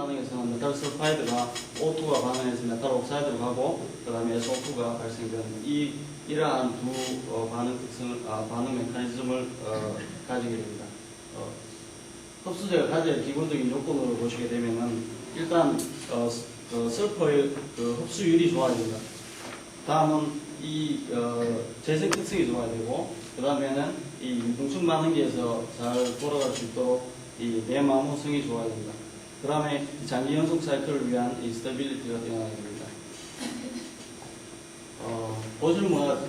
반응에서는 메탈 설파이드가 O2가 반응해서 메탈 옥사이드로 가고, 그 다음에 SO2가 발생되는 이러한 두 반응 메커니즘을 가지게 됩니다. 흡수제가 가질 기본적인 요건으로 보시게 되면은 일단 설퍼의 흡수율이 좋아야 됩니다. 다음은 이 재생 특성이 좋아야 되고, 그 다음에는 이 유동층 반응기에서 잘 돌아갈 수 있도록 이 내마모성이 좋아야 됩니다. 그 다음에 장기 연속 사이클을 위한 이 스테빌리티가 뛰어나야 됩니다. 보시는 것과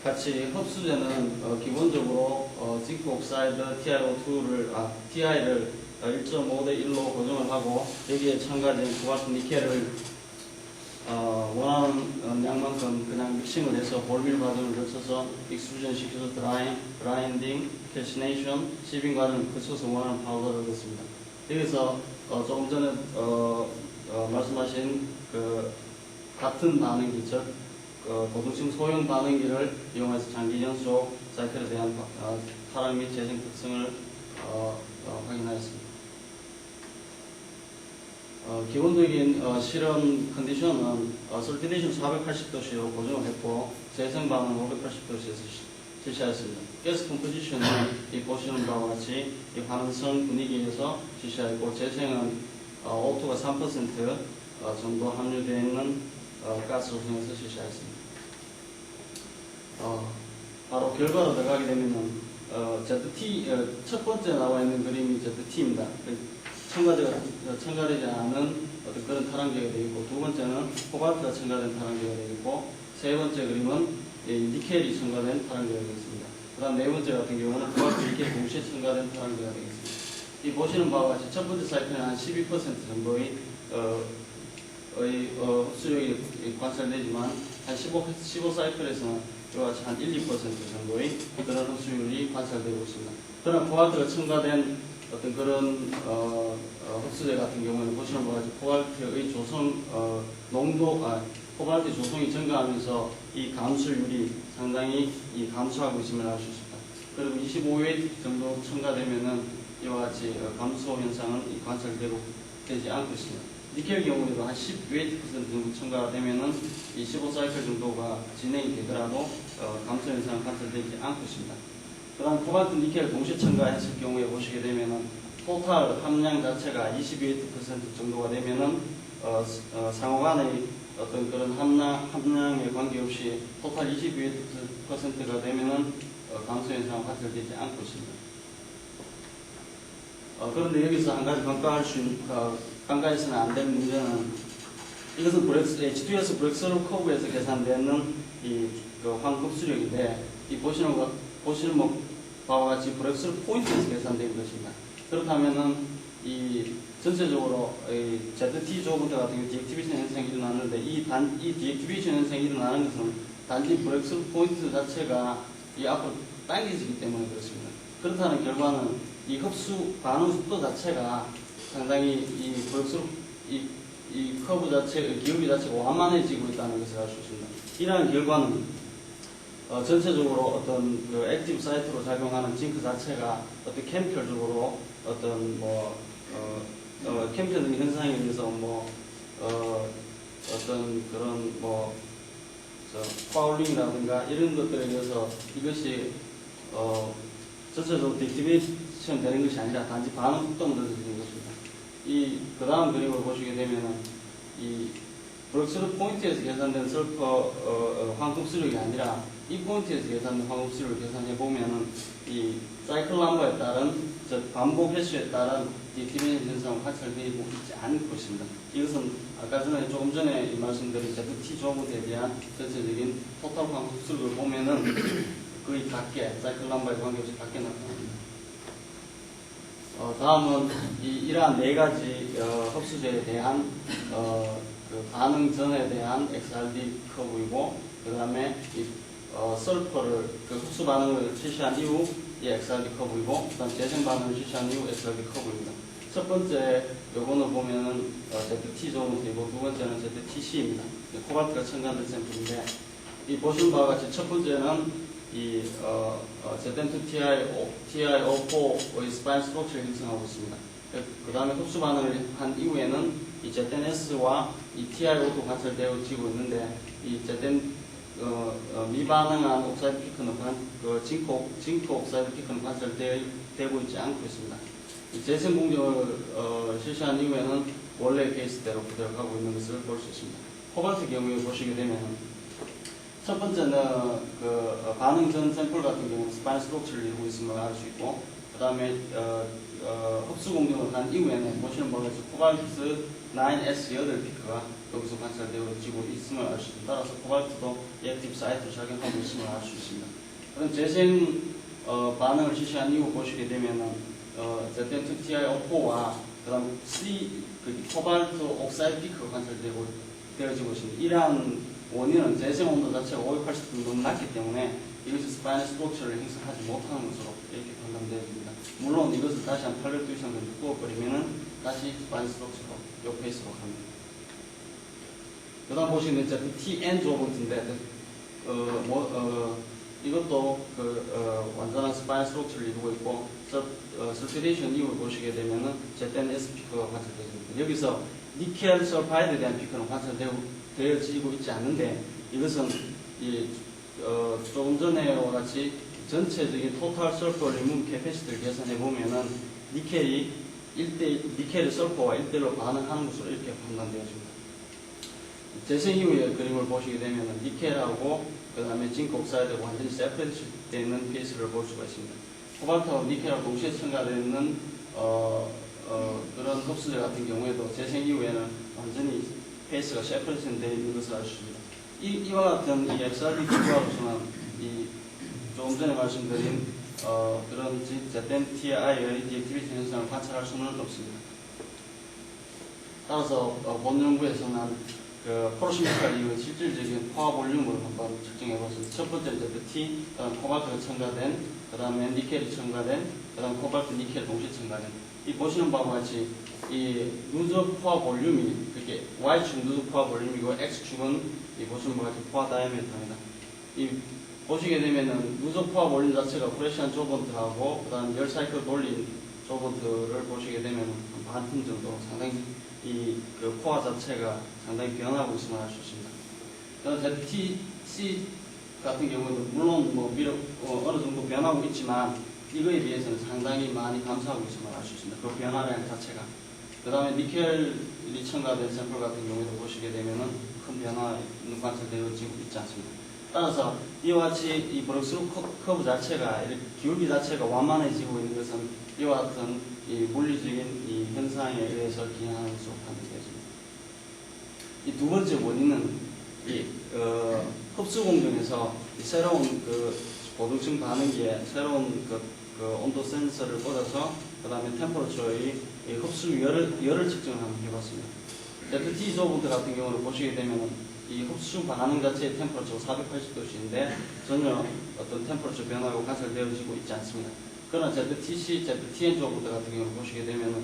같이 흡수제는 기본적으로 징크 옥사이드 Ti를 1.5대 1로 고정을 하고, 여기에 첨가된 코발트 니켈을 원하는 양만큼 그냥 믹싱을 해서 볼밀 과정을 거쳐서 익스트루전 시켜서 그라인딩, 캘시네이션, 시빙 과정을 거쳐서 원하는 파우더를 넣습니다. 여기서 조금 전에 말씀하신 그 같은 반응기, 즉 고동층 소형 반응기를 이용해서 장기 연속 사이클에 대한 타락 및 재생 특성을 확인하였습니다. 기본적인 실험 컨디션은 솔티네이션 480도씨로 고정을 했고, 재생 반응은 580도씨에서 실시하였습니다. 가스 컴포지션은 이 보시는 바와 같이 이 반응성 분위기에서 실시하였고, 재생은 O2가 3% 정도 함유되어 있는 가스 조성에서 실시하였습니다. 바로 결과로 들어가게 되면은 ZT 첫 번째 나와 있는 그림이 ZT입니다. 첨가되지 않은 어떤 그런 타랑제가 되겠고, 두 번째는 코발트가 첨가된 타랑제가 되겠고, 세 번째 그림은 니켈이 첨가된 타랑제가 되겠습니다. 그 다음 네 번째 같은 경우는 코발트 니켈이 동시에 첨가된 타랑제가 되겠습니다. 이 보시는 바와 같이 첫 번째 사이클은 한 12% 정도의 흡수력이 관찰되지만, 한 15 사이클에서는 이와 같이 한 1, 2% 정도의 그런 흡수율이 관찰되고 있습니다. 그러나 코발트가 첨가된 어떤 그런 흡수제 같은 경우는 보시는 바와 같이 코발트의 조성 코발트 조성이 증가하면서 이 감소율이 상당히 감소하고 있음을 알 수 있습니다. 그리고 25웨이트 정도 첨가되면은 이와 같이 감소 현상은 관찰되지 않고 있습니다. 니켈 경우에도 한 10웨이트 % 정도 첨가가 되면은 15사이클 정도가 진행이 되더라도 감소 현상은 관찰되지 않고 있습니다. 그 다음 코발트 니켈을 동시에 첨가했을 경우에 보시게 되면은 토탈 함량 자체가 22% 정도가 되면은 상호 간의 어떤 그런 함량에 관계없이 토탈 22%가 되면은 감소 현상은 관찰되지 않고 있습니다. 그런데 여기서 한 가지 간과해서는 안 될 문제는, 이것은 H2S 브렉스로 커브에서 계산되는 황급수력인데, 이 보시는 바와 같이 브렉스로 포인트에서 계산된 것입니다. 그렇다면은 이 전체적으로 ZT 조부터 같은 경우 디액티베이션 현상이 일어나는데, 이 디액티베이션 현상이 일어나는 것은 단지 브렉스로 포인트 자체가 이 앞으로 당겨지기 때문에 그렇습니다. 그렇다는 결과는 이 흡수 반응 속도 자체가 상당히 이 커브 자체, 기울기 자체가 완만해지고 있다는 것을 알 수 있습니다. 이러한 결과는 전체적으로 어떤 액티브 사이트로 작용하는 징크 자체가 어떤 케미컬적으로 어떤 케미컬적인 현상에 의해서 어떤 그런 파울링이라든가 이런 것들에 의해서 이것이 전체적으로 디액티베이션 되는 것이 아니라 단지 반응 속도만 늦어지는 것입니다. 그 다음 그림을 보시게 되면은 이 브렉스루 포인트에서 계산된 설퍼 황급수력이 아니라 이 포인트에서 계산된 황급수력을 계산해 보면은 이 사이클 넘버에 따른 반복 횟수에 따른 디액티베이션 현상은 관찰되고 있지 않을 것입니다. 이것은 아까 전에 조금 전에 말씀드린 ZT 조부에 대한 전체적인 토탈 황급수력을 보면은 거의 같게 사이클 넘버에 관계없이 같게 나타납니다. 다음은 이러한 네 가지 흡수제에 대한 반응 전에 대한 XRD 커브이고, 그 다음에 설퍼를 흡수 반응을 실시한 이후 이 XRD 커브이고, 그 다음 재생 반응을 실시한 이후 XRD 커브입니다. 첫 번째 요거는 보면은 ZT 조문이고, 두 번째는 ZTC입니다. 코발트가 첨가된 샘플인데, 이 보시는 바와 같이 첫 번째는 ZN2 TiO4의 스파인 스트럭처를 형성하고 있습니다. 그 다음에 흡수 반응을 한 이후에는 이 ZNS와 이 TiO2 관찰되어지고 있는데 이 ZN 미반응한 옥사이드 피크는 징크 옥사이드 피크는 관찰되고 있지 않고 있습니다. 이 재생 공정을 실시한 이후에는 원래 케이스대로 그대로 가고 있는 것을 볼 수 있습니다. 코발트 경우에 보시게 되면 첫 번째는 반응 전 샘플 같은 경우 스파인 스트럭처를 이루고 있음을 알 수 있고, 그 다음에 흡수 공정을 한 이후에는 보시는 바와 같이 코발트 9S 8피크가 여기서 관찰되어지고 있음을 알 수 있습니다. 따라서 코발트도 액티브 사이트로 작용하고 있음을 알 수 있습니다. 그럼 재생 반응을 실시한 이후 보시게 되면은 ZN2TiO4와 그 다음에 코발트 옥사이드 피크가 관찰되어지고 있습니다. 이러한 원인은 재생 온도 자체가 580도 너무 낮기 때문에 이것이 스파인 스트럭처를 형성하지 못하는 것으로 이렇게 판단되어집니다. 물론 이것을 다시 한 800도 이상 두꺼워버리면은 다시 스파인 스트럭처로 요 페이스로 갑니다. 그 다음 보시면 TN 조버트인데 이것도 완전한 스파인 스트럭처를 이루고 있고 서큐레이션 이후에 보시게 되면은 ZNS 피크가 관찰되어집니다. 여기서 니켈 설파이드에 대한 피크는 관찰되어지고 있지 않는데 이것은 조금 전에와 같이 전체적인 토탈 설퍼 리문 캐패시티를 계산해 보면은 니켈이 설퍼와 1대1로 반응하는 것으로 이렇게 판단되어집니다. 재생 이후의 그림을 보시게 되면 니켈하고 그 다음에 징크 옥사이드가 완전히 세퍼레이트 되어 있는 케이스를 볼 수가 있습니다. 코발트하고 니켈하고 동시에 첨가되는 그런 흡수제 같은 경우에도 재생 이후에는 완전히 페이스가 세퍼레이트 되어 있는 것을 알 수 있습니다. 이와 같은 이 XRD 기구하로서는 조금 전에 말씀드린 그런 ZN-Ti의 디액티비티 현상을 관찰할 수는 없습니다. 따라서 본 연구에서는 포로시메트ral 이후의 실질적인 포화 볼륨을 한번 측정해봤습니다. 첫 번째 ZT, 그 다음 코발트가 첨가된, 그 다음에 니켈이 첨가된, 그 다음 코발트, 니켈 동시에 첨가된. 이 보시는 바와 같이 이 누적 포화 볼륨이 그게 Y축 누적 포화 볼륨이고 X축은 이 보시는 바와 같이 포화 다이아미터입니다. 이 보시게 되면은 누적 포화 볼륨 자체가 프레시한 조번트하고 그 다음 열 사이클 돌린 조번트를 보시게 되면 반 틈 정도 상당히 포화 자체가 상당히 변하고 있음을 알 수 있습니다. ZTC 같은 경우도 물론 어느 정도 변하고 있지만 이거에 비해서는 상당히 많이 감소하고 있음을 알 수 있습니다. 그 변화량 자체가. 그 다음에 니켈이 첨가된 샘플 같은 경우에도 보시게 되면은 큰 변화는 관찰되어지고 있지 않습니다. 따라서 이와 같이 이 브럭스루 커브 자체가 기울기 자체가 완만해지고 있는 것은 이와 같은 이 물리적인 이 현상에 의해서 기인하는 것으로 판단되어집니다. 이 두 번째 원인은 흡수 공정에서 새로운 고등층 반응기에 새로운 온도 센서를 꽂아서 그 다음에 템퍼러처의 흡수 열을 측정을 한번 해봤습니다. ZT 조번트 같은 경우를 보시게 되면 이 흡수 반응 자체의 템퍼러처가 480도씨인데 전혀 어떤 템퍼러처 변화가 관찰되어지고 있지 않습니다. 그러나 ZTC, ZTN 조번트 같은 경우를 보시게 되면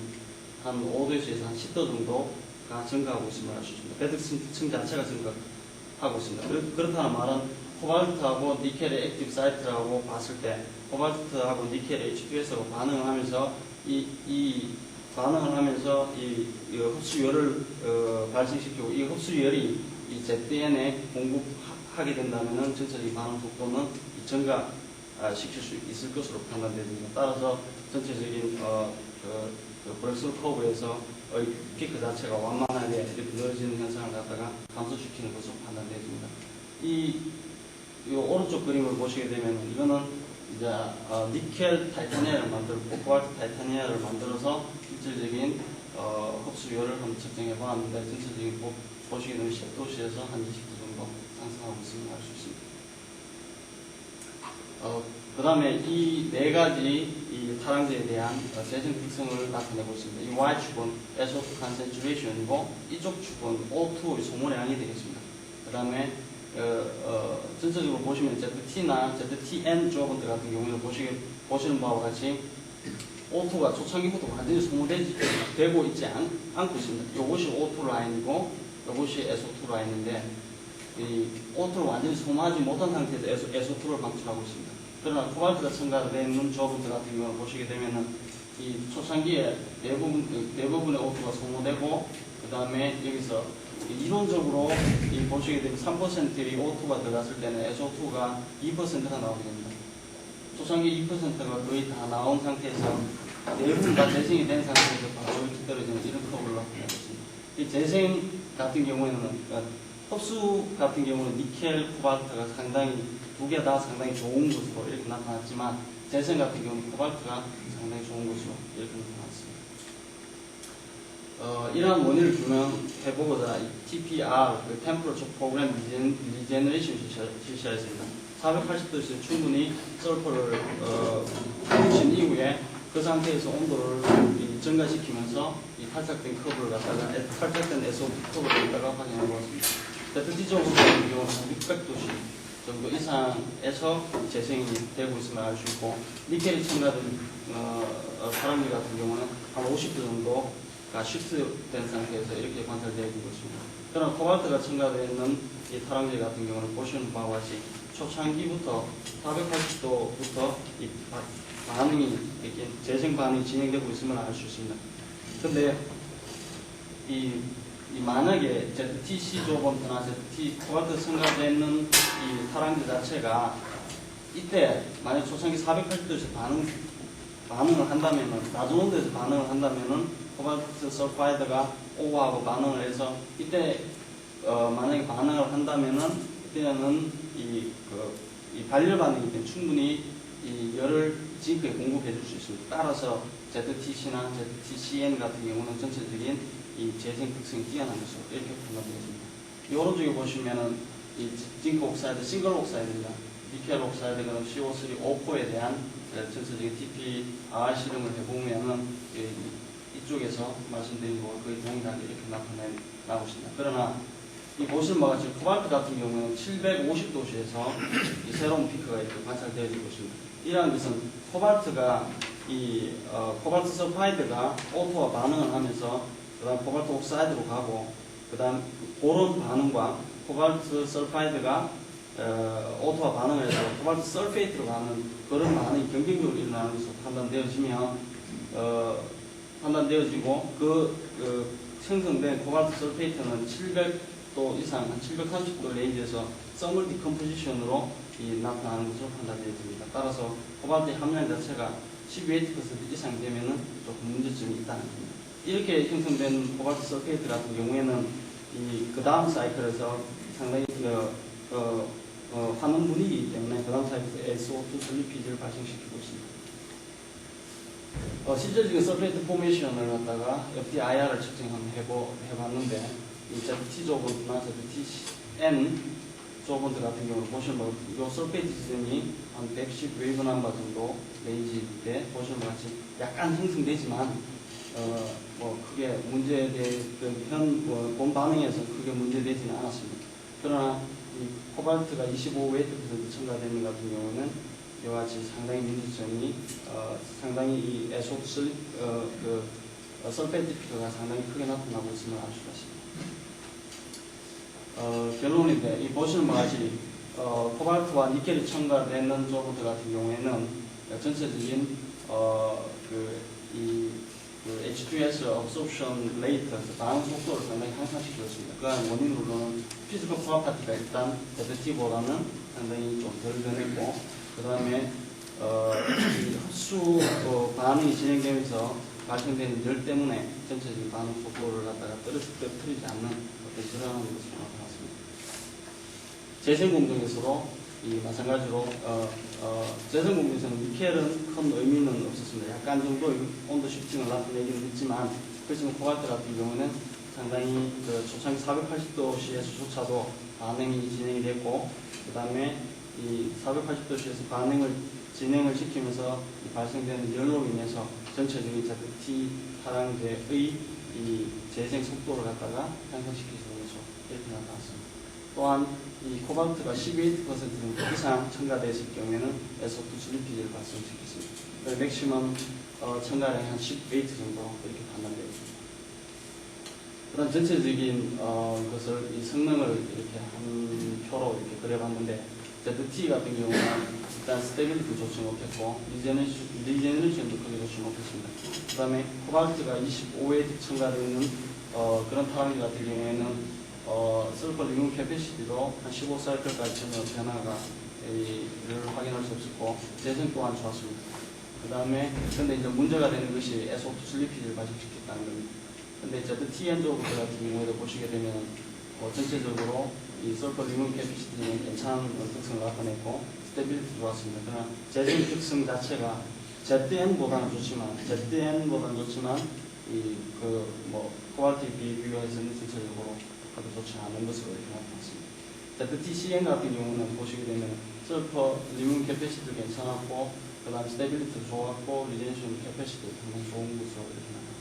한 5도에서 한 10도 정도가 증가하고 있음을 알 수 있습니다. 배드층 자체가 증가하고 있습니다. 그렇다는 말은 코발트하고 니켈의 액티브 사이트라고 봤을 때 코발트하고 니켈의 H2S하고 반응을 하면서 반응을 하면서 이 흡수열을 발생시키고 이 흡수열이 이 ZN에 공급하게 된다면 전체적인 반응 속도는 증가시킬 수 있을 것으로 판단됩니다. 따라서 전체적인 브렉스루 커브에서 피크 자체가 완만하게 이렇게 늘어지는 현상을 갖다가 감소시키는 것으로 판단됩니다. 이 오른쪽 그림을 보시게 되면 이거는 이제 니켈 타이타니아를 만들고 코발트 타이타니아를 만들어서 실질적인 흡수율을 한번 측정해 보았는데 전체적인 보시게 되면 10도씨에서 한 20도 정도 상승하고 있음을 알 수 있습니다. 그 다음에 이 네 가지 이 탈항제에 대한 재생 특성을 나타내고 있습니다. 이 Y축은 SO2 concentration이고 이쪽 축은 O2의 소모량이 되겠습니다. 그 다음에 전체적으로 보시면 ZT나 ZTN 조번트 같은 경우는 보시는 바와 같이 O2가 초창기부터 완전히 소모되고 있지 않고 있습니다. 이것이 O2 라인이고 이것이 SO2 라인인데 이 O2를 완전히 소모하지 못한 상태에서 SO2를 방출하고 있습니다. 그러나 코발트가 첨가되어 있는 조번트 같은 경우는 보시게 되면은 이 초창기에 대부분의 O2가 소모되고, 그 다음에 여기서 이론적으로 이 보시게 되면 3%의 O2가 들어갔을 때는 SO2가 2%가 나오게 됩니다. 초창기 2%가 거의 다 나온 상태에서 대부분 다 재생이 된 상태에서 바로 이렇게 떨어지는 이런 커브를 나타내고 있습니다. 이 재생 같은 경우에는, 그러니까 흡수 같은 경우는 니켈, 코발트가 상당히, 두 개 다 상당히 좋은 것으로 이렇게 나타났지만, 재생 같은 경우는 코발트가 상당히 좋은 것으로 이렇게 나타났습니다. 이러한 원인을 해보고자 TPR, 그 Temperature Program Regeneration 실시했습니다. 480도에서 충분히 설포를 부으신 이후에 그 상태에서 온도를 증가시키면서 이 탈착된 커브를 갖다가 탈착된 SO2 커브를 갖다가 확인해 보았습니다. ZT-적으로 같은 경우는 600도씨 정도 이상에서 재생이 되고 있음을 알 수 있고, 니켈이 첨가된 사람들 같은 경우는 한 50도 정도가 시프트된 상태에서 이렇게 관찰되고 있습니다. 그러나 코발트가 첨가되어 있는 이 타랑제 같은 경우는 보시는 바와 같이 초창기부터 480도부터 이 반응이, 이렇게 재생 반응이 진행되고 있음을 알 수 있습니다. 근데 만약에 ZTC 조범트나 ZT 코발트 첨가되는 이 타랑제 자체가 이때 만약 초창기 480도에서 반응을 한다면은, 낮은 온도에서 반응을 한다면은 코발트 설파이드가 O하고 반응을 해서 이때 만약에 반응을 한다면은 이때는 이 발열 반응이 때문에 충분히 이 열을 징크에 공급해 줄 수 있습니다. 따라서 ZTC나 ZTCN 같은 경우는 전체적인 이 재생 특성이 뛰어난 것으로 이렇게 판단되겠습니다. 이 오른쪽에 보시면은 이 징크 옥사이드, 싱글 옥사이드입니다. 니켈 옥사이드가 CO3O4에 대한 전체적인 TPR 실험을 해보면은 이쪽에서 말씀드린 거와 거의 동일하게 이렇게 나타나고 있습니다. 그러나 이 보시는 바와 같이 코발트 같은 경우는 750도씨에서 이 새로운 피크가 이렇게 관찰되어지고 있습니다. 이러한 것은 코발트가 코발트 설파이드가 O2와 반응을 하면서 그 다음 코발트 옥사이드로 가고, 그 다음 그런 반응과 코발트 설파이드가 O2와 반응을 해서 코발트 설페이트로 가는 그런 반응이 경쟁적으로 일어나는 것으로 판단되어지고, 생성된 코발트 설페이트는 700도 이상, 한 730도 레인지에서 서멀 디컴포지션으로 나타나는 것으로 판단되어집니다. 따라서 코발트의 함량 자체가 12% 이상 되면은 조금 문제점이 있다는 겁니다. 이렇게 형성된 코발트 설페이트 같은 경우에는 그 다음 사이클에서 상당히 환원 분위기이기 때문에 그 다음 사이클에서 SO2 슬리피지를 발생시키고 있습니다. 실질적인 설페이트 포메이션을 갖다가 FTIR을 측정 한번 해봤는데, 이 ZT 조번트나 ZTN 조번트 같은 경우는 보시면 이 설페이트 지점이 한 110 웨이브 넘버 정도 레인지인데, 보시면 같이 약간 형성되지만 크게 본 반응에서 크게 문제되지는 않았습니다. 그러나 이 코발트가 25% 첨가되는 같은 경우는 이와 같이 상당히 문제점이 상당히 이 SO2 설페이트 피크가 상당히 크게 나타나고 있음을 알 수가 있습니다. 결론인데, 이 보시는 바와 같이 코발트와 니켈이 첨가되는 조번트 같은 경우에는 전체적인 H2S absorption rate, 반응 속도를 상당히 향상시켰습니다. 그 원인으로는 피지컬 프로퍼티가 일단 ZT보다는 상당히 좀 덜 변했고, 그 다음에 흡수 반응이 진행되면서 발생되는 열 때문에 전체적인 반응 속도를 갖다가 떨어뜨리지 않는 어떤 그런 것으로 나타났습니다. 재생 공정에서도 마찬가지로 재생 공정에서는 니켈은 큰 의미는 없었습니다. 약간 정도의 온도 시프팅을 나타내기는 했지만, 그렇지만 코발트 같은 경우는 상당히 초창기 480도씨에서조차도 반응이 진행이 됐고, 그 다음에 이 480도씨에서 진행을 시키면서 발생되는 열로 인해서 전체적인 ZT 타랑제의 이 재생 속도를 갖다가 향상시킬 수 있는 것으로 이렇게 나타났습니다. 또한 이 코발트가 12% 정도 이상 첨가되었을 경우에는 SO2 슬리피지를 발생시켰습니다. 맥시멈 첨가량이 한 10% 정도 이렇게 판단되었습니다. 그런 전체적인 것을 이 성능을 이렇게 한 표로 이렇게 그려봤는데, ZT 같은 경우는 일단 스테빌리티 좋지 못했고 리제너레이션도 크게 좋지 못했습니다. 그 다음에 코발트가 25에 첨가되어 있는 그런 타락기 같은 경우에는 서클 리문 캐패시티도 한 15사이클까지 전혀 변화가 를 확인할 수 없었고 재생 또한 좋았습니다. 그 다음에 근데 이제 문제가 되는 것이 SO2 슬리피지를 발생시켰다는 겁니다. 근데 이제 T&D 오브 같은 경우에도 보시게 되면 전체적으로 이 서클 리문 캐패시티는 괜찮은 특성을 나타냈고 스테빌리티 좋았습니다. 그러나 재생 특성 자체가 ZN보다는 좋지만 이 퀄리티 비교해서는 전체적으로 아주 좋지 않은 것으로 이렇게 나타났습니다. ZTCN 같은 경우는 보시게 되면 서퍼 리문 캐패시티도 괜찮았고 그 다음 스테빌리티도 좋았고 리젠션 캐패시티도 상당히 좋은 것으로 이렇게 나타났습니다.